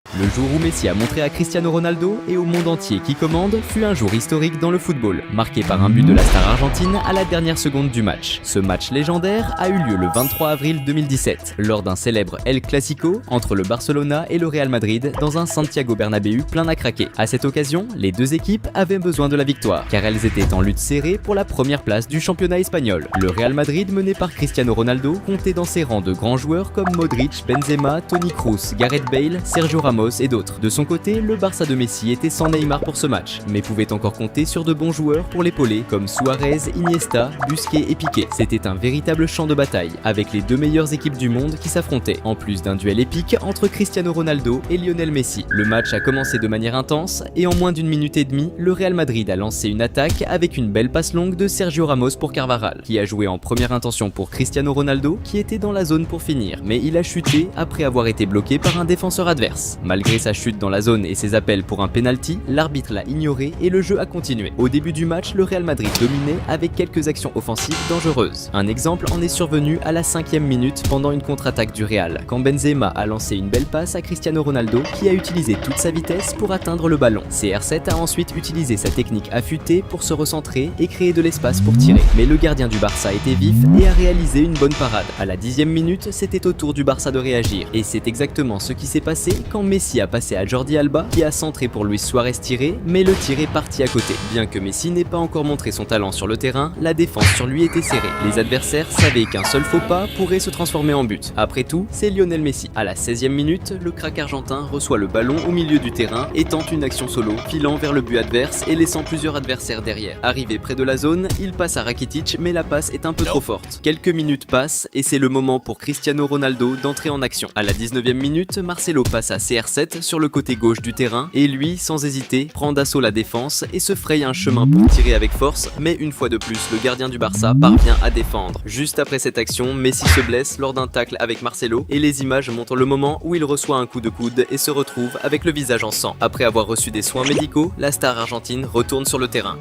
Le jour où Messi a montré à Cristiano Ronaldo et au monde entier qui commande fut un jour historique dans le football, marqué par un but de la star argentine à la dernière seconde du match. Ce match légendaire a eu lieu le 23 avril 2017, lors d'un célèbre El Clasico entre le Barcelona et le Real Madrid dans un Santiago Bernabéu plein à craquer. À cette occasion, les deux équipes avaient besoin de la victoire, car elles étaient en lutte serrée pour la première place du championnat espagnol. Le Real Madrid, mené par Cristiano Ronaldo, comptait dans ses rangs de grands joueurs comme Modric, Benzema, Toni Kroos, Gareth Bale, Sergio Ramos et d'autres. De son côté, le Barça de Messi était sans Neymar pour ce match, mais pouvait encore compter sur de bons joueurs pour l'épauler comme Suarez, Iniesta, Busquets et Piqué. C'était un véritable champ de bataille, avec les deux meilleures équipes du monde qui s'affrontaient, en plus d'un duel épique entre Cristiano Ronaldo et Lionel Messi. Le match a commencé de manière intense, et en moins d'une minute et demie, le Real Madrid a lancé une attaque avec une belle passe longue de Sergio Ramos pour Carvajal, qui a joué en première intention pour Cristiano Ronaldo, qui était dans la zone pour finir, mais il a chuté après avoir été bloqué par un défenseur adverse. Malgré sa chute dans la zone et ses appels pour un penalty, l'arbitre l'a ignoré et le jeu a continué. Au début du match, le Real Madrid dominait avec quelques actions offensives dangereuses. Un exemple en est survenu à la 5e minute pendant une contre-attaque du Real, quand Benzema a lancé une belle passe à Cristiano Ronaldo qui a utilisé toute sa vitesse pour atteindre le ballon. CR7 a ensuite utilisé sa technique affûtée pour se recentrer et créer de l'espace pour tirer. Mais le gardien du Barça était vif et a réalisé une bonne parade. À la 10e minute, c'était au tour du Barça de réagir. Et c'est exactement ce qui s'est passé quand Messi a passé à Jordi Alba qui a centré pour Luis Suarez tirer, mais le tir est parti à côté. Bien que Messi n'ait pas encore montré son talent sur le terrain, la défense sur lui était serrée. Les adversaires savaient qu'un seul faux pas pourrait se transformer en but. Après tout, c'est Lionel Messi. À la 16e minute, le crack argentin reçoit le ballon au milieu du terrain et tente une action solo, filant vers le but adverse et laissant plusieurs adversaires derrière. Arrivé près de la zone, il passe à Rakitic, mais la passe est un peu trop forte. Quelques minutes passent et c'est le moment pour Cristiano Ronaldo d'entrer en action. À la 19e minute, Marcelo passe à CR7 sur le côté gauche du terrain et lui, sans hésiter, prend d'assaut la défense et se fraye un chemin pour tirer avec force, mais une fois de plus, le gardien du Barça parvient à défendre. Juste après cette action, Messi se blesse lors d'un tacle avec Marcelo et les images montrent le moment où il reçoit un coup de coude et se retrouve avec le visage en sang. Après avoir reçu des soins médicaux, la star argentine retourne sur le terrain.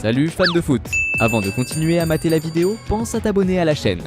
Salut fans de foot! Avant de continuer à mater la vidéo, pense à t'abonner à la chaîne.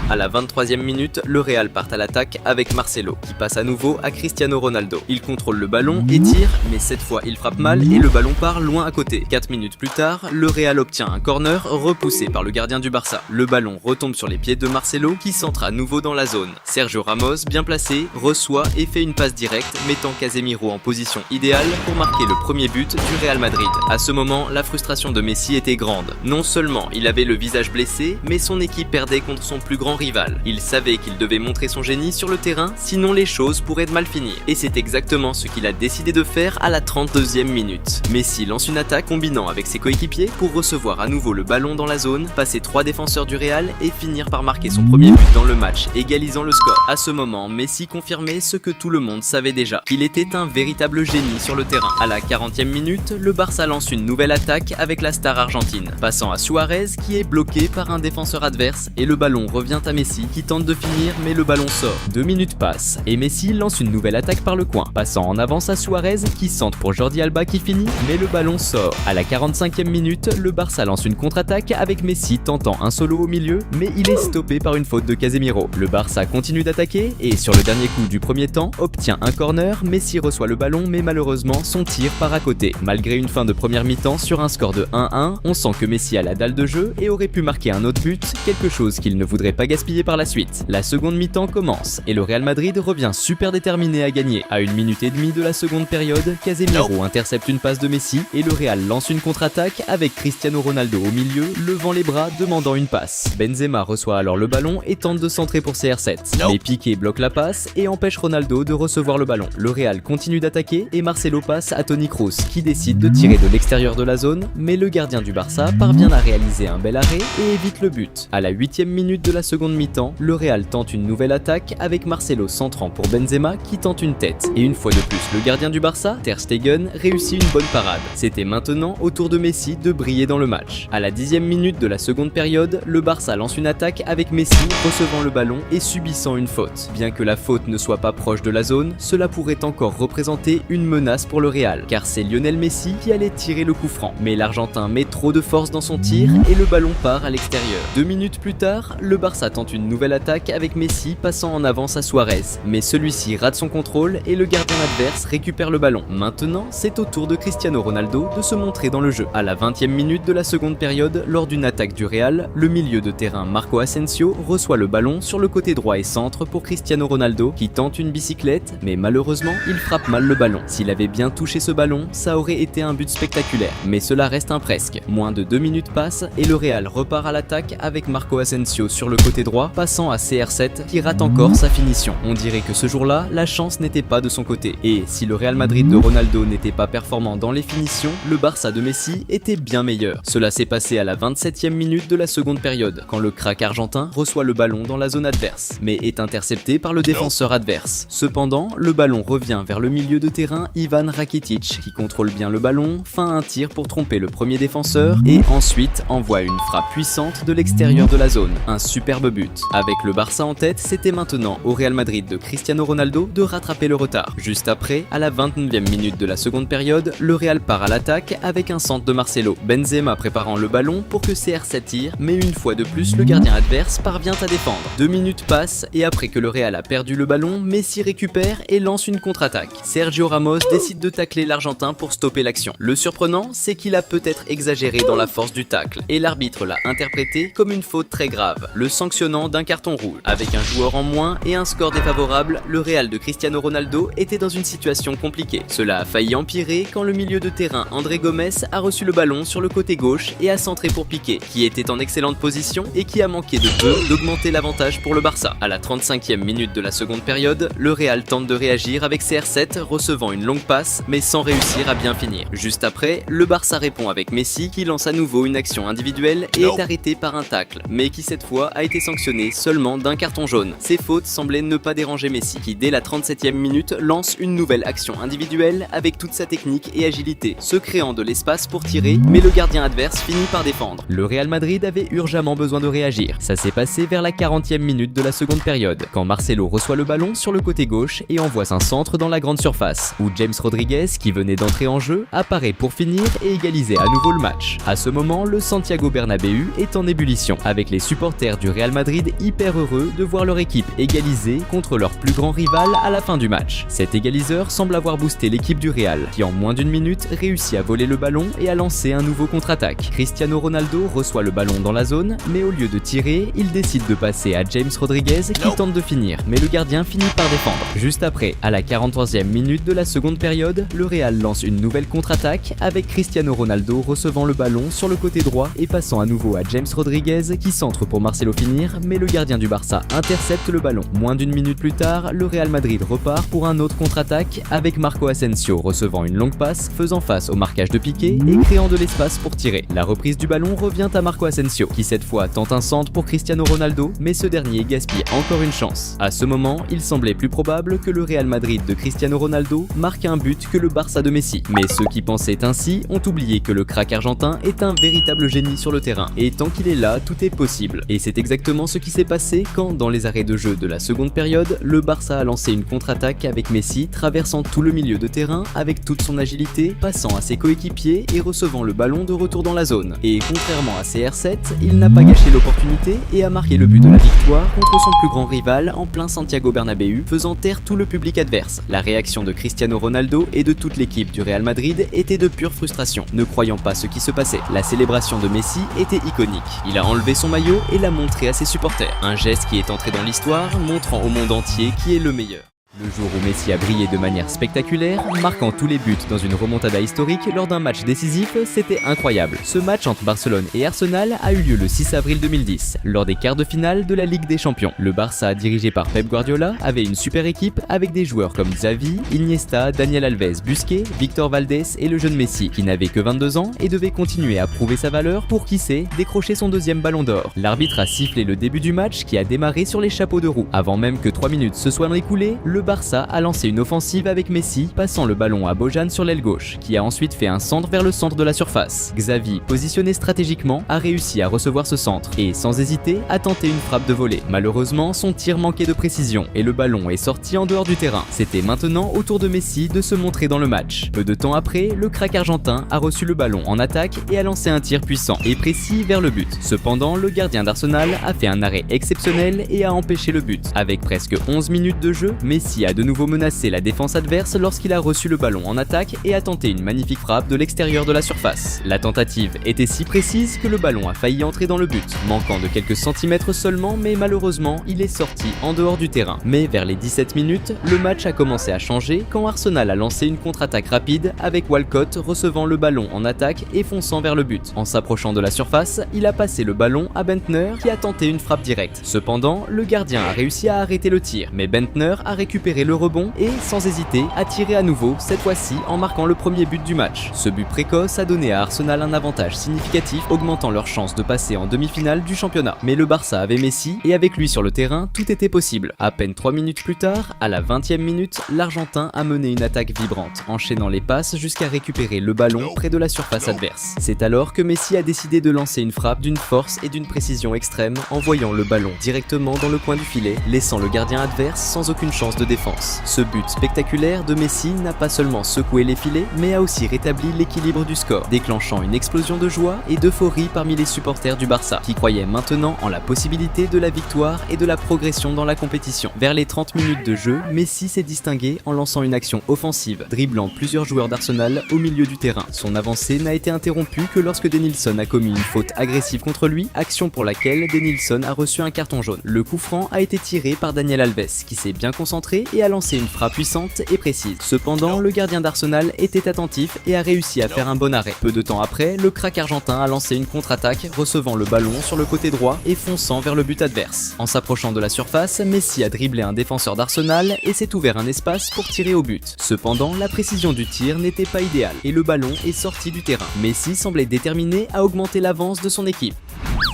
À la 23e minute, le Real part à l'attaque avec Marcelo, qui passe à nouveau à Cristiano Ronaldo. Il contrôle le ballon et tire, mais cette fois il frappe mal et le ballon part loin à côté. 4 minutes plus tard, le Real obtient un corner repoussé par le gardien du Barça. Le ballon retombe sur les pieds de Marcelo, qui centre à nouveau dans la zone. Sergio Ramos, bien placé, reçoit et fait une passe directe, mettant Casemiro en position idéale pour marquer le premier but du Real Madrid. À ce moment, la frustration de Messi était grande. Non seulement il avait le visage blessé, mais son équipe perdait contre son plus grand rival. Il savait qu'il devait montrer son génie sur le terrain, sinon les choses pourraient mal finir. Et c'est exactement ce qu'il a décidé de faire à la 32e minute. Messi lance une attaque combinant avec ses coéquipiers pour recevoir à nouveau le ballon dans la zone, passer 3 défenseurs du Real et finir par marquer son premier but dans le match, égalisant le score. À ce moment, Messi confirmait ce que tout le monde savait déjà. Il était un véritable génie sur le terrain. À la 40e minute, le Barça lance une nouvelle attaque avec la star argentine, passant à Suarez qui est bloqué par un défenseur adverse et le ballon revient à Messi qui tente de finir mais le ballon sort. 2 minutes passent et Messi lance une nouvelle attaque par le coin, passant en avance à Suarez qui centre pour Jordi Alba qui finit mais le ballon sort. À la 45e minute, le Barça lance une contre-attaque avec Messi tentant un solo au milieu mais il est stoppé par une faute de Casemiro. Le Barça continue d'attaquer et sur le dernier coup du premier temps obtient un corner. Messi reçoit le ballon mais malheureusement son tir part à côté. Malgré une fin de première mi-temps sur un score de 1-1, on sent que Messi a la dalle de jeu et aurait pu marquer un autre but, quelque chose qu'il ne voudrait pas gaspiller par la suite. La seconde mi-temps commence et le Real Madrid revient super déterminé à gagner. À 1 minute et demie de la seconde période, Casemiro intercepte une passe de Messi et le Real lance une contre-attaque avec Cristiano Ronaldo au milieu, levant les bras demandant une passe. Benzema reçoit alors le ballon et tente de centrer pour CR7. Mais Piqué bloque la passe et empêche Ronaldo de recevoir le ballon. Le Real continue d'attaquer et Marcelo passe à Toni Kroos qui décide de tirer de l'extérieur de la zone, mais le gardien du Barça parvient à réaliser un bel arrêt et évite le but. À la 8e minute de la seconde mi-temps, le Real tente une nouvelle attaque avec Marcelo centrant pour Benzema qui tente une tête. Et une fois de plus, le gardien du Barça, Ter Stegen, réussit une bonne parade. C'était maintenant au tour de Messi de briller dans le match. À la 10e minute de la seconde période, le Barça lance une attaque avec Messi recevant le ballon et subissant une faute. Bien que la faute ne soit pas proche de la zone, cela pourrait encore représenter une menace pour le Real, car c'est Lionel Messi qui allait tirer le coup franc. Mais l'Argentin met trop de force dans son tir et le ballon part à l'extérieur. 2 minutes plus tard, le Barça tente une nouvelle attaque avec Messi passant en avance à Suarez, mais celui-ci rate son contrôle et le gardien adverse récupère le ballon. Maintenant, c'est au tour de Cristiano Ronaldo de se montrer dans le jeu. À la 20e minute de la seconde période, lors d'une attaque du Real, le milieu de terrain Marco Asensio reçoit le ballon sur le côté droit et centre pour Cristiano Ronaldo qui tente une bicyclette, mais malheureusement, il frappe mal le ballon. S'il avait bien touché ce ballon, ça aurait été un but spectaculaire, mais cela reste un presque. Moins de 2 minutes passent et le Real repart à l'attaque avec Marco Asensio sur le côté droit, passant à CR7 qui rate encore sa finition. On dirait que ce jour-là, la chance n'était pas de son côté. Et si le Real Madrid de Ronaldo n'était pas performant dans les finitions, le Barça de Messi était bien meilleur. Cela s'est passé à la 27e minute de la seconde période, quand le crack argentin reçoit le ballon dans la zone adverse, mais est intercepté par le défenseur adverse. Cependant, le ballon revient vers le milieu de terrain Ivan Rakitic, qui contrôle bien le ballon, feint un tir pour tromper le premier défenseur et ensuite envoie une frappe puissante de l'extérieur de la zone. Un superbe but. Avec le Barça en tête, c'était maintenant au Real Madrid de Cristiano Ronaldo de rattraper le retard. Juste après, à la 29e minute de la seconde période, le Real part à l'attaque avec un centre de Marcelo. Benzema préparant le ballon pour que CR7 tire, mais une fois de plus, le gardien adverse parvient à défendre. 2 minutes passent et après que le Real a perdu le ballon, Messi récupère et lance une contre-attaque. Sergio Ramos décide de tacler l'Argentin pour stopper l'action. Le surprenant, c'est qu'il a peut-être exagéré dans la force du tacle et l'arbitre l'a interprété comme une faute très grave, le sanctionnant d'un carton rouge. Avec un joueur en moins et un score défavorable, le Real de Cristiano Ronaldo était dans une situation compliquée. Cela a failli empirer quand le milieu de terrain André Gomes a reçu le ballon sur le côté gauche et a centré pour Piqué, qui était en excellente position et qui a manqué de peu d'augmenter l'avantage pour le Barça. À la 35e minute de la seconde période, le Real tente de réagir avec CR7 recevant une longue passe mais sans réussir à bien finir. Juste après, le Barça répond avec Messi qui lance à nouveau une action individuelle et est arrêté par un tacle, mais qui cette fois a été sanctionné seulement d'un carton jaune. Ces fautes semblaient ne pas déranger Messi, qui dès la 37e minute lance une nouvelle action individuelle avec toute sa technique et agilité, se créant de l'espace pour tirer, mais le gardien adverse finit par défendre. Le Real Madrid avait urgemment besoin de réagir. Ça s'est passé vers la 40e minute de la seconde période, quand Marcelo reçoit le ballon sur le côté gauche et envoie un centre dans la grande surface, où James Rodriguez, qui venait d'entrer en jeu, apparaît pour finir et égaliser à nouveau le match. À ce moment, le Santiago Bernabéu est en ébullition, avec les supporters du Real Madrid hyper heureux de voir leur équipe égaliser contre leur plus grand rival à la fin du match. Cet égaliseur semble avoir boosté l'équipe du Real, qui en moins d'une minute réussit à voler le ballon et à lancer un nouveau contre-attaque. Cristiano Ronaldo reçoit le ballon dans la zone, mais au lieu de tirer, il décide de passer à James Rodriguez qui tente de finir, mais le gardien finit par défendre. Juste après, à la 43e minute de la seconde période, le Real lance une nouvelle contre-attaque avec Cristiano Ronaldo recevant le ballon sur le côté droit et passant à nouveau à James Rodriguez qui centre pour Marcelo finir, mais le gardien du Barça intercepte le ballon. Moins d'une minute plus tard, le Real Madrid repart pour un autre contre-attaque avec Marco Asensio recevant une longue passe, faisant face au marquage de Piqué et créant de l'espace pour tirer. La reprise du ballon revient à Marco Asensio qui cette fois tente un centre pour Cristiano Ronaldo, mais ce dernier gaspille encore une chance. À ce moment, il semblait plus probable que le Real Madrid de Cristiano Ronaldo marque un but que le Barça de Messi. Mais ceux qui pensaient ainsi ont oublié que le crack argentin est un véritable génie sur le terrain, et tant qu'il est là, tout est possible. Et c'est exactement ce qui s'est passé quand, dans les arrêts de jeu de la seconde période, le Barça a lancé une contre-attaque avec Messi traversant tout le milieu de terrain avec toute son agilité, passant à ses coéquipiers et recevant le ballon de retour dans la zone. Et contrairement à CR7, il n'a pas gâché l'opportunité et a marqué le but de la victoire contre son plus grand rival en plein Santiago Bernabéu, faisant taire tout le public adverse. La réaction de Cristiano Ronaldo et de toute l'équipe du Real Madrid était de pure frustration, ne croyant pas ce qui se passait. La célébration de Messi était iconique. Il a enlevé son maillot et l'a montré à ses supporters. Un geste qui est entré dans l'histoire, montrant au monde entier qui est le meilleur. Le jour où Messi a brillé de manière spectaculaire, marquant tous les buts dans une remontada historique lors d'un match décisif, c'était incroyable. Ce match entre Barcelone et Arsenal a eu lieu le 6 avril 2010, lors des quarts de finale de la Ligue des Champions. Le Barça, dirigé par Pep Guardiola, avait une super équipe avec des joueurs comme Xavi, Iniesta, Daniel Alves, Busquets, Victor Valdés et le jeune Messi, qui n'avait que 22 ans et devait continuer à prouver sa valeur pour, qui sait, décrocher son deuxième ballon d'or. L'arbitre a sifflé le début du match qui a démarré sur les chapeaux de roue. Avant même que 3 minutes se soient écoulées, le le Barça a lancé une offensive avec Messi passant le ballon à Bojan sur l'aile gauche, qui a ensuite fait un centre vers le centre de la surface. Xavi, positionné stratégiquement, a réussi à recevoir ce centre et, sans hésiter, a tenté une frappe de volée. Malheureusement, son tir manquait de précision et le ballon est sorti en dehors du terrain. C'était maintenant au tour de Messi de se montrer dans le match. Peu de temps après, le crack argentin a reçu le ballon en attaque et a lancé un tir puissant et précis vers le but. Cependant, le gardien d'Arsenal a fait un arrêt exceptionnel et a empêché le but. Avec presque 11 minutes de jeu, Messi a de nouveau menacé la défense adverse lorsqu'il a reçu le ballon en attaque et a tenté une magnifique frappe de l'extérieur de la surface. La tentative était si précise que le ballon a failli entrer dans le but, manquant de quelques centimètres seulement, mais malheureusement, il est sorti en dehors du terrain. Mais vers les 17 minutes, le match a commencé à changer quand Arsenal a lancé une contre-attaque rapide avec Walcott recevant le ballon en attaque et fonçant vers le but. En s'approchant de la surface, il a passé le ballon à Bendtner qui a tenté une frappe directe. Cependant, le gardien a réussi à arrêter le tir, mais Bendtner a récupéré le rebond et, sans hésiter, a tiré à nouveau, cette fois-ci en marquant le premier but du match. Ce but précoce a donné à Arsenal un avantage significatif, augmentant leur chance de passer en demi-finale du championnat. Mais le Barça avait Messi et avec lui sur le terrain, tout était possible. À peine 3 minutes plus tard, à la 20e minute, l'Argentin a mené une attaque vibrante, enchaînant les passes jusqu'à récupérer le ballon près de la surface adverse. C'est alors que Messi a décidé de lancer une frappe d'une force et d'une précision extrême, envoyant le ballon directement dans le coin du filet, laissant le gardien adverse sans aucune chance de défense. Ce but spectaculaire de Messi n'a pas seulement secoué les filets, mais a aussi rétabli l'équilibre du score, déclenchant une explosion de joie et d'euphorie parmi les supporters du Barça, qui croyaient maintenant en la possibilité de la victoire et de la progression dans la compétition. Vers les 30 minutes de jeu, Messi s'est distingué en lançant une action offensive, dribblant plusieurs joueurs d'Arsenal au milieu du terrain. Son avancée n'a été interrompue que lorsque Denilson a commis une faute agressive contre lui, action pour laquelle Denilson a reçu un carton jaune. Le coup franc a été tiré par Daniel Alves, qui s'est bien concentré et a lancé une frappe puissante et précise. Cependant, le gardien d'Arsenal était attentif et a réussi à faire un bon arrêt. Peu de temps après, le crack argentin a lancé une contre-attaque, recevant le ballon sur le côté droit et fonçant vers le but adverse. En s'approchant de la surface, Messi a dribblé un défenseur d'Arsenal et s'est ouvert un espace pour tirer au but. Cependant, la précision du tir n'était pas idéale et le ballon est sorti du terrain. Messi semblait déterminé à augmenter l'avance de son équipe.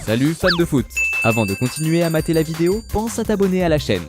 Salut fans de foot! Avant de continuer à mater la vidéo, pense à t'abonner à la chaîne.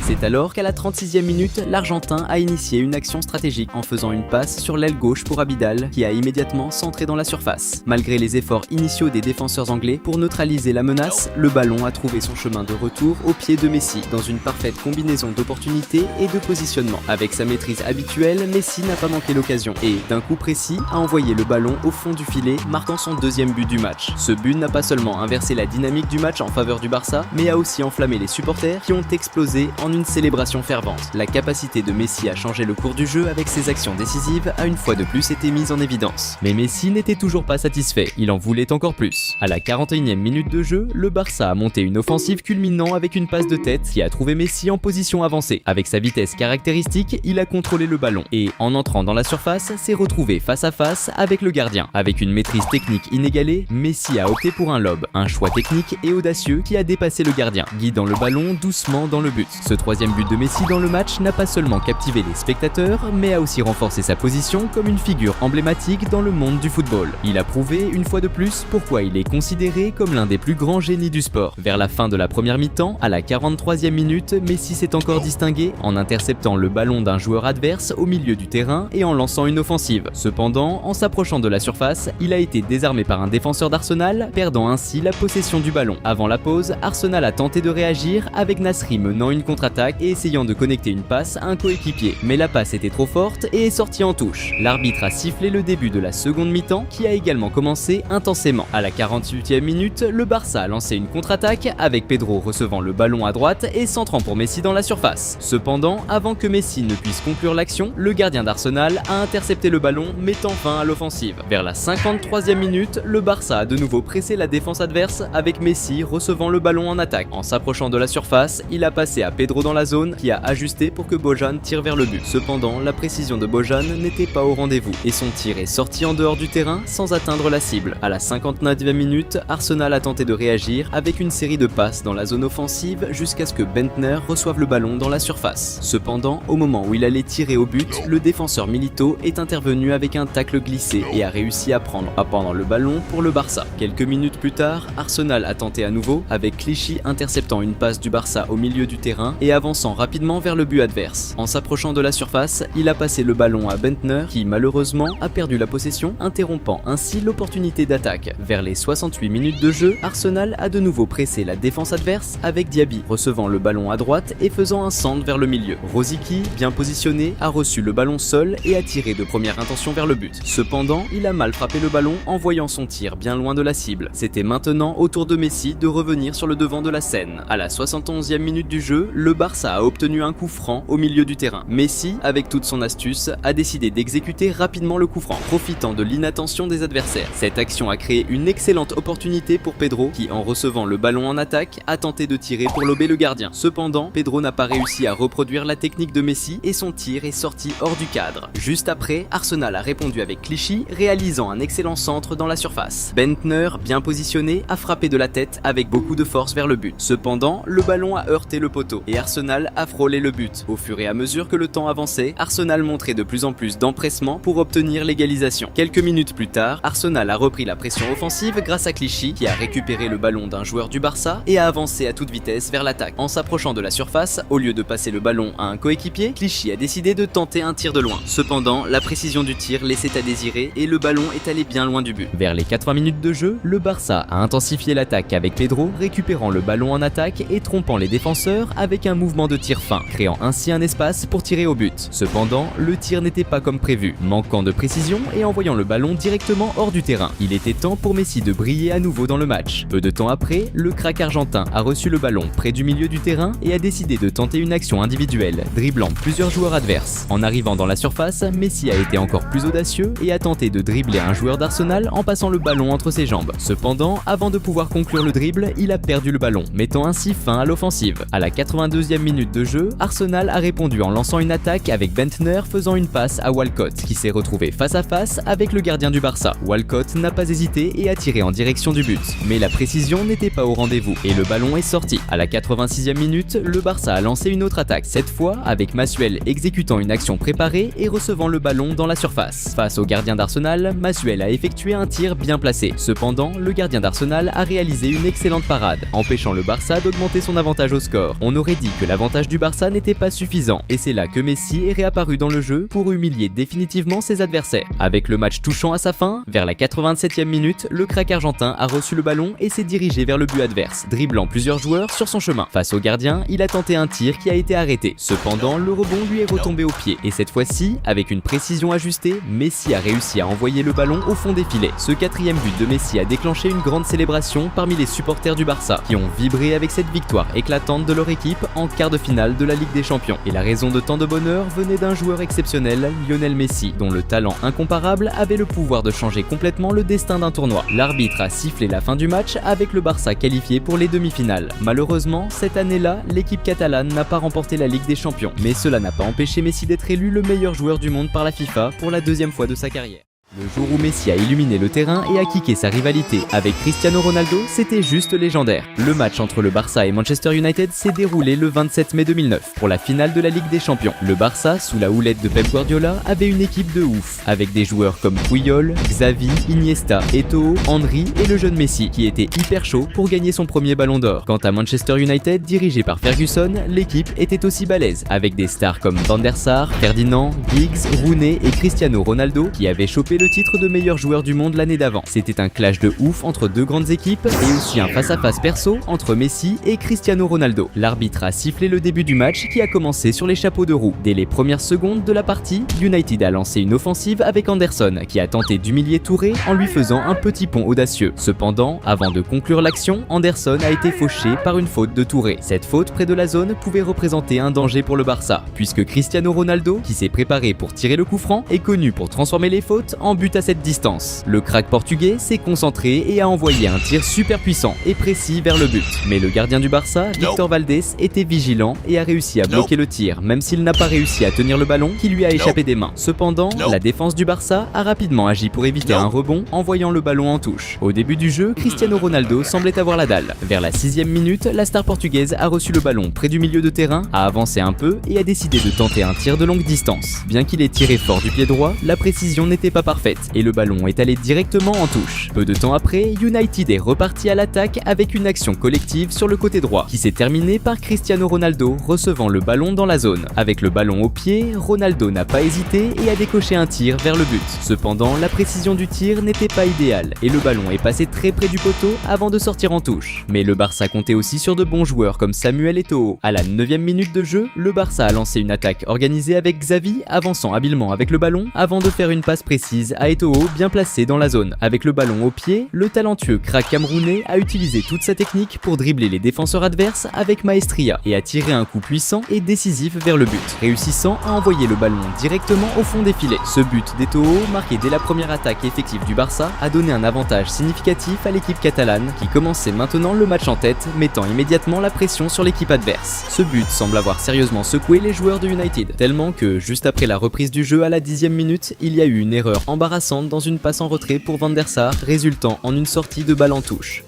C'est alors qu'à la 36e minute, l'Argentin a initié une action stratégique en faisant une passe sur l'aile gauche pour Abidal qui a immédiatement centré dans la surface. Malgré les efforts initiaux des défenseurs anglais pour neutraliser la menace, le ballon a trouvé son chemin de retour au pied de Messi dans une parfaite combinaison d'opportunités et de positionnement. Avec sa maîtrise habituelle, Messi n'a pas manqué l'occasion et, d'un coup précis, a envoyé le ballon au fond du filet, marquant son deuxième but du match. Ce but n'a pas seulement inversé la dynamique du match en faveur du Barça, mais a aussi enflammé les supporters qui ont explosé en une célébration fervente. La capacité de Messi à changer le cours du jeu avec ses actions décisives a une fois de plus été mise en évidence. Mais Messi n'était toujours pas satisfait, il en voulait encore plus. À la 41e minute de jeu, le Barça a monté une offensive culminant avec une passe de tête qui a trouvé Messi en position avancée. Avec sa vitesse caractéristique, il a contrôlé le ballon et, en entrant dans la surface, s'est retrouvé face à face avec le gardien. Avec une maîtrise technique inégalée, Messi a opté pour un lob, un choix technique et audacieux qui a dépassé le gardien, guidant le ballon doucement dans le but. Ce troisième but de Messi dans le match n'a pas seulement captivé les spectateurs, mais a aussi renforcé sa position comme une figure emblématique dans le monde du football. Il a prouvé, une fois de plus, pourquoi il est considéré comme l'un des plus grands génies du sport. Vers la fin de la première mi-temps, à la 43e minute, Messi s'est encore distingué en interceptant le ballon d'un joueur adverse au milieu du terrain et en lançant une offensive. Cependant, en s'approchant de la surface, il a été désarmé par un défenseur d'Arsenal, perdant ainsi la possession du ballon. Avant la pause, Arsenal a tenté de réagir avec Nasri menant une contre-attaque et essayant de connecter une passe à un coéquipier. Mais la passe était trop forte et est sortie en touche. L'arbitre a sifflé le début de la seconde mi-temps qui a également commencé intensément. À la 48e minute, le Barça a lancé une contre-attaque avec Pedro recevant le ballon à droite et centrant pour Messi dans la surface. Cependant, avant que Messi ne puisse conclure l'action, le gardien d'Arsenal a intercepté le ballon, mettant fin à l'offensive. Vers la 53e minute, le Barça a de nouveau pressé la défense adverse avec Messi recevant le ballon en attaque. En s'approchant de la surface, il a passé à Pedro dans la zone qui a ajusté pour que Bojan tire vers le but. Cependant, la précision de Bojan n'était pas au rendez-vous et son tir est sorti en dehors du terrain sans atteindre la cible. À la 59e minute, Arsenal a tenté de réagir avec une série de passes dans la zone offensive jusqu'à ce que Bendtner reçoive le ballon dans la surface. Cependant, au moment où il allait tirer au but, le défenseur Milito est intervenu avec un tacle glissé et a réussi à prendre le ballon pour le Barça. Quelques minutes plus tard, Arsenal a tenté à nouveau avec Clichy interceptant une passe du Barça au milieu du terrain et et avançant rapidement vers le but adverse. En s'approchant de la surface, il a passé le ballon à Bendtner qui malheureusement a perdu la possession, interrompant ainsi l'opportunité d'attaque. Vers les 68 minutes de jeu, Arsenal a de nouveau pressé la défense adverse avec Diaby recevant le ballon à droite et faisant un centre vers le milieu. Rosicky, bien positionné, a reçu le ballon seul et a tiré de première intention vers le but. Cependant, il a mal frappé le ballon en voyant son tir bien loin de la cible. C'était maintenant au tour de Messi de revenir sur le devant de la scène. À la 71e minute du jeu, le Barça a obtenu un coup franc au milieu du terrain. Messi, avec toute son astuce, a décidé d'exécuter rapidement le coup franc, profitant de l'inattention des adversaires. Cette action a créé une excellente opportunité pour Pedro qui, en recevant le ballon en attaque, a tenté de tirer pour lober le gardien. Cependant, Pedro n'a pas réussi à reproduire la technique de Messi et son tir est sorti hors du cadre. Juste après, Arsenal a répondu avec Clichy, réalisant un excellent centre dans la surface. Bendtner, bien positionné, a frappé de la tête avec beaucoup de force vers le but. Cependant, le ballon a heurté le poteau et Arsenal a frôlé le but. Au fur et à mesure que le temps avançait, Arsenal montrait de plus en plus d'empressement pour obtenir l'égalisation. Quelques minutes plus tard, Arsenal a repris la pression offensive grâce à Clichy qui a récupéré le ballon d'un joueur du Barça et a avancé à toute vitesse vers l'attaque. En s'approchant de la surface, au lieu de passer le ballon à un coéquipier, Clichy a décidé de tenter un tir de loin. Cependant, la précision du tir laissait à désirer et le ballon est allé bien loin du but. Vers les 80 minutes de jeu, le Barça a intensifié l'attaque avec Pedro, récupérant le ballon en attaque et trompant les défenseurs avec un mouvement de tir fin, créant ainsi un espace pour tirer au but. Cependant, le tir n'était pas comme prévu, manquant de précision et envoyant le ballon directement hors du terrain. Il était temps pour Messi de briller à nouveau dans le match. Peu de temps après, le crack argentin a reçu le ballon près du milieu du terrain et a décidé de tenter une action individuelle, dribblant plusieurs joueurs adverses. En arrivant dans la surface, Messi a été encore plus audacieux et a tenté de dribbler un joueur d'Arsenal en passant le ballon entre ses jambes. Cependant, avant de pouvoir conclure le dribble, il a perdu le ballon, mettant ainsi fin à l'offensive. À la 82e minute de jeu, Arsenal a répondu en lançant une attaque avec Bendtner faisant une passe à Walcott, qui s'est retrouvé face à face avec le gardien du Barça. Walcott n'a pas hésité et a tiré en direction du but, mais la précision n'était pas au rendez-vous et le ballon est sorti. À la 86e minute, le Barça a lancé une autre attaque, cette fois avec Massuel exécutant une action préparée et recevant le ballon dans la surface. Face au gardien d'Arsenal, Massuel a effectué un tir bien placé. Cependant, le gardien d'Arsenal a réalisé une excellente parade, empêchant le Barça d'augmenter son avantage au score. On aurait dit que l'avantage du Barça n'était pas suffisant, et c'est là que Messi est réapparu dans le jeu pour humilier définitivement ses adversaires. Avec le match touchant à sa fin, vers la 87e minute, le crack argentin a reçu le ballon et s'est dirigé vers le but adverse, dribblant plusieurs joueurs sur son chemin. Face au gardien, il a tenté un tir qui a été arrêté. Cependant, le rebond lui est retombé au pied, et cette fois-ci, avec une précision ajustée, Messi a réussi à envoyer le ballon au fond des filets. Ce quatrième but de Messi a déclenché une grande célébration parmi les supporters du Barça, qui ont vibré avec cette victoire éclatante de leur équipe en quart de finale de la Ligue des Champions. Et la raison de tant de bonheur venait d'un joueur exceptionnel, Lionel Messi, dont le talent incomparable avait le pouvoir de changer complètement le destin d'un tournoi. L'arbitre a sifflé la fin du match avec le Barça qualifié pour les demi-finales. Malheureusement, cette année-là, l'équipe catalane n'a pas remporté la Ligue des Champions, mais cela n'a pas empêché Messi d'être élu le meilleur joueur du monde par la FIFA pour la deuxième fois de sa carrière. Le jour où Messi a illuminé le terrain et a kické sa rivalité avec Cristiano Ronaldo, c'était juste légendaire. Le match entre le Barça et Manchester United s'est déroulé le 27 mai 2009 pour la finale de la Ligue des Champions. Le Barça, sous la houlette de Pep Guardiola, avait une équipe de ouf, avec des joueurs comme Puyol, Xavi, Iniesta, Eto'o, Henry et le jeune Messi, qui était hyper chaud pour gagner son premier ballon d'or. Quant à Manchester United, dirigé par Ferguson, l'équipe était aussi balèze, avec des stars comme Van der Sar, Ferdinand, Giggs, Rooney et Cristiano Ronaldo, qui avaient chopé le titre de meilleur joueur du monde l'année d'avant. C'était un clash de ouf entre deux grandes équipes et aussi un face-à-face perso entre Messi et Cristiano Ronaldo. L'arbitre a sifflé le début du match qui a commencé sur les chapeaux de roue. Dès les premières secondes de la partie, United a lancé une offensive avec Anderson qui a tenté d'humilier Touré en lui faisant un petit pont audacieux. Cependant, avant de conclure l'action, Anderson a été fauché par une faute de Touré. Cette faute près de la zone pouvait représenter un danger pour le Barça, puisque Cristiano Ronaldo, qui s'est préparé pour tirer le coup franc, est connu pour transformer les fautes en but à cette distance. Le crack portugais s'est concentré et a envoyé un tir super puissant et précis vers le but. Mais le gardien du Barça, Victor Valdés, était vigilant et a réussi à bloquer le tir, même s'il n'a pas réussi à tenir le ballon qui lui a échappé des mains. Cependant, la défense du Barça a rapidement agi pour éviter un rebond, envoyant le ballon en touche. Au début du jeu, Cristiano Ronaldo semblait avoir la dalle. Vers la 6e minute, la star portugaise a reçu le ballon près du milieu de terrain, a avancé un peu et a décidé de tenter un tir de longue distance. Bien qu'il ait tiré fort du pied droit, la précision n'était pas parfaite parfaite et le ballon est allé directement en touche. Peu de temps après, United est reparti à l'attaque avec une action collective sur le côté droit qui s'est terminée par Cristiano Ronaldo recevant le ballon dans la zone. Avec le ballon au pied, Ronaldo n'a pas hésité et a décoché un tir vers le but. Cependant, la précision du tir n'était pas idéale et le ballon est passé très près du poteau avant de sortir en touche. Mais le Barça comptait aussi sur de bons joueurs comme Samuel Eto'o. À la 9e minute de jeu, le Barça a lancé une attaque organisée avec Xavi, avançant habilement avec le ballon avant de faire une passe précise à Eto'o bien placé dans la zone. Avec le ballon au pied, le talentueux crack camerounais a utilisé toute sa technique pour dribbler les défenseurs adverses avec maestria et a tiré un coup puissant et décisif vers le but, réussissant à envoyer le ballon directement au fond des filets. Ce but d'Eto'o, marqué dès la première attaque effective du Barça, a donné un avantage significatif à l'équipe catalane qui commençait maintenant le match en tête, mettant immédiatement la pression sur l'équipe adverse. Ce but semble avoir sérieusement secoué les joueurs de United, tellement que juste après la reprise du jeu à la 10e minute, il y a eu une erreur embarrassante dans une passe en retrait pour Van der Sar, résultant en une sortie de balle en touche.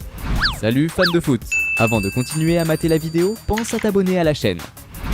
Salut fans de foot! Avant de continuer à mater la vidéo, pense à t'abonner à la chaîne.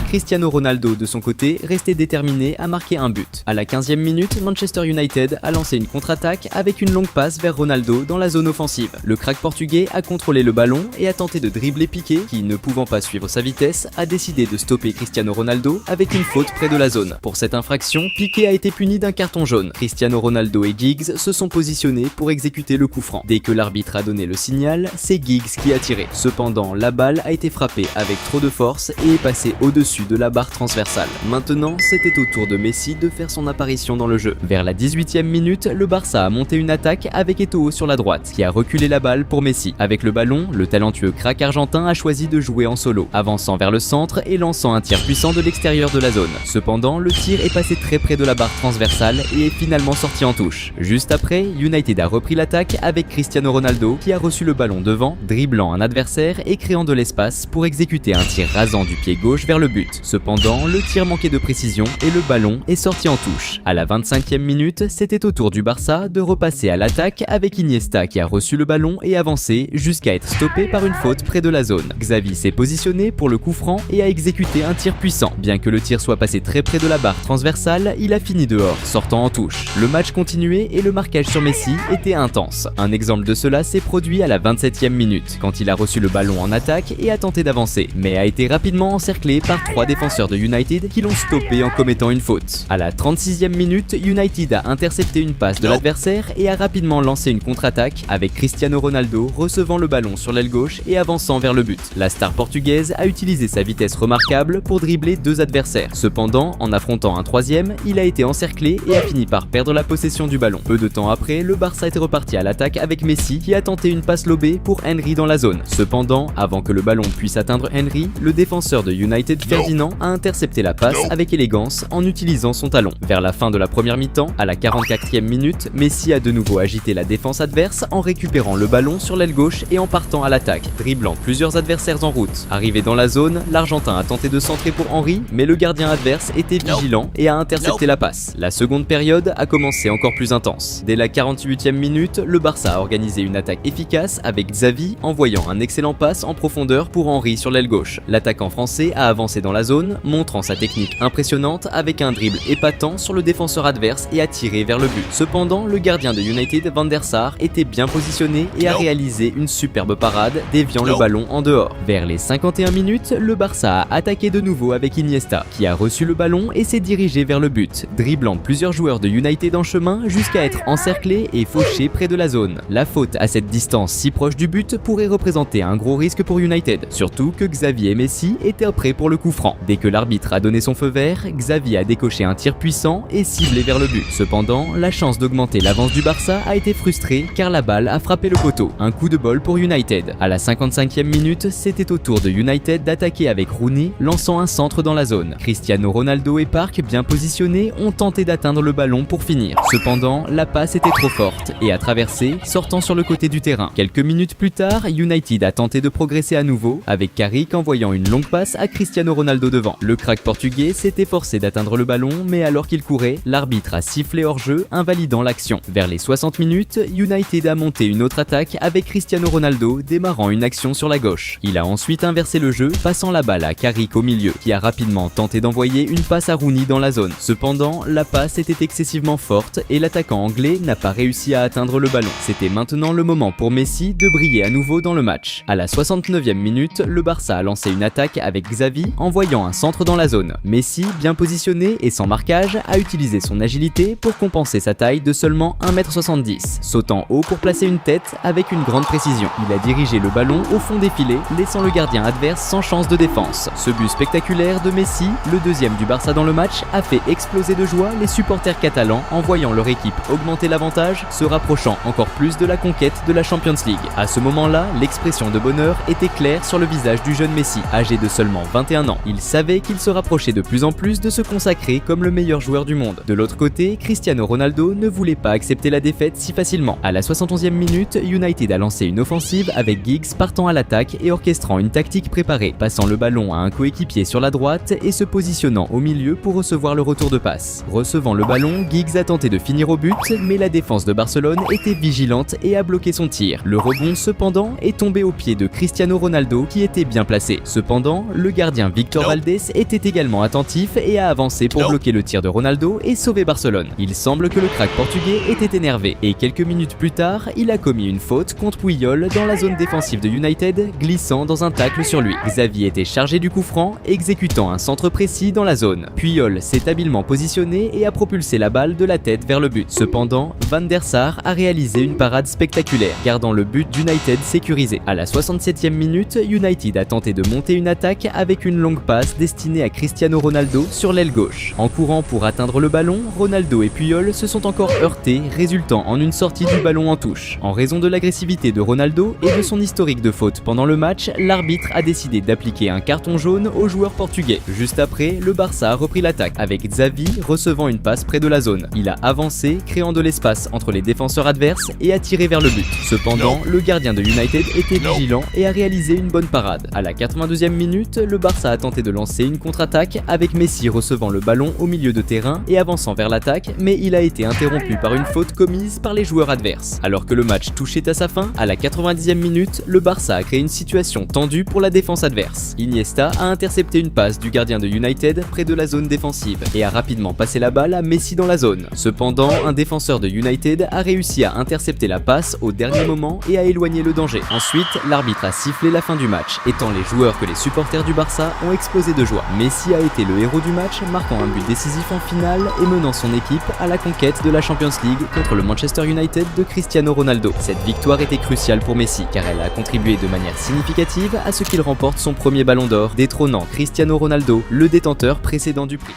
Cristiano Ronaldo, de son côté, restait déterminé à marquer un but. À la 15e minute, Manchester United a lancé une contre-attaque avec une longue passe vers Ronaldo dans la zone offensive. Le crack portugais a contrôlé le ballon et a tenté de dribbler Piqué, qui, ne pouvant pas suivre sa vitesse, a décidé de stopper Cristiano Ronaldo avec une faute près de la zone. Pour cette infraction, Piqué a été puni d'un carton jaune. Cristiano Ronaldo et Giggs se sont positionnés pour exécuter le coup franc. Dès que l'arbitre a donné le signal, c'est Giggs qui a tiré. Cependant, la balle a été frappée avec trop de force et est passée au-dessus de la barre transversale. Maintenant, c'était au tour de Messi de faire son apparition dans le jeu. Vers la 18e minute, le Barça a monté une attaque avec Eto'o sur la droite, qui a reculé la balle pour Messi. Avec le ballon, le talentueux crack argentin a choisi de jouer en solo, avançant vers le centre et lançant un tir puissant de l'extérieur de la zone. Cependant, le tir est passé très près de la barre transversale et est finalement sorti en touche. Juste après, United a repris l'attaque avec Cristiano Ronaldo, qui a reçu le ballon devant, dribblant un adversaire et créant de l'espace pour exécuter un tir rasant du pied gauche vers le but. Cependant, le tir manquait de précision et le ballon est sorti en touche. À la 25e minute, c'était au tour du Barça de repasser à l'attaque avec Iniesta qui a reçu le ballon et avancé jusqu'à être stoppé par une faute près de la zone. Xavi s'est positionné pour le coup franc et a exécuté un tir puissant. Bien que le tir soit passé très près de la barre transversale, il a fini dehors, sortant en touche. Le match continuait et le marquage sur Messi était intense. Un exemple de cela s'est produit à la 27e minute, quand il a reçu le ballon en attaque et a tenté d'avancer, mais a été rapidement encerclé par 3 défenseurs de United qui l'ont stoppé en commettant une faute. À la 36e minute, United a intercepté une passe de l'adversaire et a rapidement lancé une contre-attaque avec Cristiano Ronaldo recevant le ballon sur l'aile gauche et avançant vers le but. La star portugaise a utilisé sa vitesse remarquable pour dribbler 2 adversaires. Cependant, en affrontant un 3e, il a été encerclé et a fini par perdre la possession du ballon. Peu de temps après, le Barça était reparti à l'attaque avec Messi qui a tenté une passe lobée pour Henry dans la zone. Cependant, avant que le ballon puisse atteindre Henry, le défenseur de United Ferdinand a intercepté la passe avec élégance en utilisant son talon. Vers la fin de la première mi-temps, à la 44e minute, Messi a de nouveau agité la défense adverse en récupérant le ballon sur l'aile gauche et en partant à l'attaque, dribblant plusieurs adversaires en route. Arrivé dans la zone, l'Argentin a tenté de centrer pour Henry, mais le gardien adverse était vigilant et a intercepté la passe. La seconde période a commencé encore plus intense. Dès la 48e minute, le Barça a organisé une attaque efficace avec Xavi envoyant un excellent passe en profondeur pour Henry sur l'aile gauche. L'attaquant français a avancé dans la zone, montrant sa technique impressionnante avec un dribble épatant sur le défenseur adverse et a tiré vers le but. Cependant, le gardien de United, Van der Sar, était bien positionné et a réalisé une superbe parade, déviant le ballon en dehors. Vers les 51 minutes, le Barça a attaqué de nouveau avec Iniesta, qui a reçu le ballon et s'est dirigé vers le but, dribblant plusieurs joueurs de United en chemin jusqu'à être encerclé et fauché près de la zone. La faute à cette distance si proche du but pourrait représenter un gros risque pour United, surtout que Xavi et Messi étaient prêts pour le coup franc. Dès que l'arbitre a donné son feu vert, Xavi a décoché un tir puissant et ciblé vers le but. Cependant, la chance d'augmenter l'avance du Barça a été frustrée car la balle a frappé le poteau. Un coup de bol pour United. À la 55e minute, c'était au tour de United d'attaquer avec Rooney, lançant un centre dans la zone. Cristiano Ronaldo et Park, bien positionnés, ont tenté d'atteindre le ballon pour finir. Cependant, la passe était trop forte et a traversé, sortant sur le côté du terrain. Quelques minutes plus tard, United a tenté de progresser à nouveau, avec Carrick envoyant une longue passe à Cristiano Ronaldo Ronaldo devant. Le crack portugais s'est efforcé d'atteindre le ballon, mais alors qu'il courait, l'arbitre a sifflé hors-jeu, invalidant l'action. Vers les 60 minutes, United a monté une autre attaque avec Cristiano Ronaldo démarrant une action sur la gauche. Il a ensuite inversé le jeu, passant la balle à Carrick au milieu, qui a rapidement tenté d'envoyer une passe à Rooney dans la zone. Cependant, la passe était excessivement forte et l'attaquant anglais n'a pas réussi à atteindre le ballon. C'était maintenant le moment pour Messi de briller à nouveau dans le match. À la 69e minute, le Barça a lancé une attaque avec Xavi, envoyant un centre dans la zone. Messi, bien positionné et sans marquage, a utilisé son agilité pour compenser sa taille de seulement 1m70, sautant haut pour placer une tête avec une grande précision. Il a dirigé le ballon au fond des filets, laissant le gardien adverse sans chance de défense. Ce but spectaculaire de Messi, le deuxième du Barça dans le match, a fait exploser de joie les supporters catalans en voyant leur équipe augmenter l'avantage, se rapprochant encore plus de la conquête de la Champions League. À ce moment-là, l'expression de bonheur était claire sur le visage du jeune Messi, âgé de seulement 21 ans. Il savait qu'il se rapprochait de plus en plus de se consacrer comme le meilleur joueur du monde. De l'autre côté, Cristiano Ronaldo ne voulait pas accepter la défaite si facilement. À la 71e minute, United a lancé une offensive avec Giggs partant à l'attaque et orchestrant une tactique préparée, passant le ballon à un coéquipier sur la droite et se positionnant au milieu pour recevoir le retour de passe. Recevant le ballon, Giggs a tenté de finir au but, mais la défense de Barcelone était vigilante et a bloqué son tir. Le rebond cependant est tombé aux pieds de Cristiano Ronaldo qui était bien placé. Cependant, le gardien Victor Valdés était également attentif et a avancé pour bloquer le tir de Ronaldo et sauver Barcelone. Il semble que le crack portugais était énervé et quelques minutes plus tard, il a commis une faute contre Puyol dans la zone défensive de United, glissant dans un tacle sur lui. Xavi était chargé du coup franc, exécutant un centre précis dans la zone. Puyol s'est habilement positionné et a propulsé la balle de la tête vers le but. Cependant, Van der Sar a réalisé une parade spectaculaire, gardant le but d'United sécurisé. À la 67e minute, United a tenté de monter une attaque avec une longue passe destinée à Cristiano Ronaldo sur l'aile gauche. En courant pour atteindre le ballon, Ronaldo et Puyol se sont encore heurtés, résultant en une sortie du ballon en touche. En raison de l'agressivité de Ronaldo et de son historique de faute pendant le match, l'arbitre a décidé d'appliquer un carton jaune au joueur portugais. Juste après, le Barça a repris l'attaque, avec Xavi recevant une passe près de la zone. Il a avancé, créant de l'espace entre les défenseurs adverses et a tiré vers le but. Cependant, le gardien de United était vigilant et a réalisé une bonne parade. À la 82e minute, le Barça a tenté de lancer une contre-attaque avec Messi recevant le ballon au milieu de terrain et avançant vers l'attaque, mais il a été interrompu par une faute commise par les joueurs adverses. Alors que le match touchait à sa fin, à la 90e minute, le Barça a créé une situation tendue pour la défense adverse. Iniesta a intercepté une passe du gardien de United près de la zone défensive et a rapidement passé la balle à Messi dans la zone. Cependant, un défenseur de United a réussi à intercepter la passe au dernier moment et à éloigner le danger. Ensuite, l'arbitre a sifflé la fin du match, et tant les joueurs que les supporters du Barça ont explosé de joie. Messi a été le héros du match, marquant un but décisif en finale et menant son équipe à la conquête de la Champions League contre le Manchester United de Cristiano Ronaldo. Cette victoire était cruciale pour Messi car elle a contribué de manière significative à ce qu'il remporte son premier ballon d'or, détrônant Cristiano Ronaldo, le détenteur précédent du prix.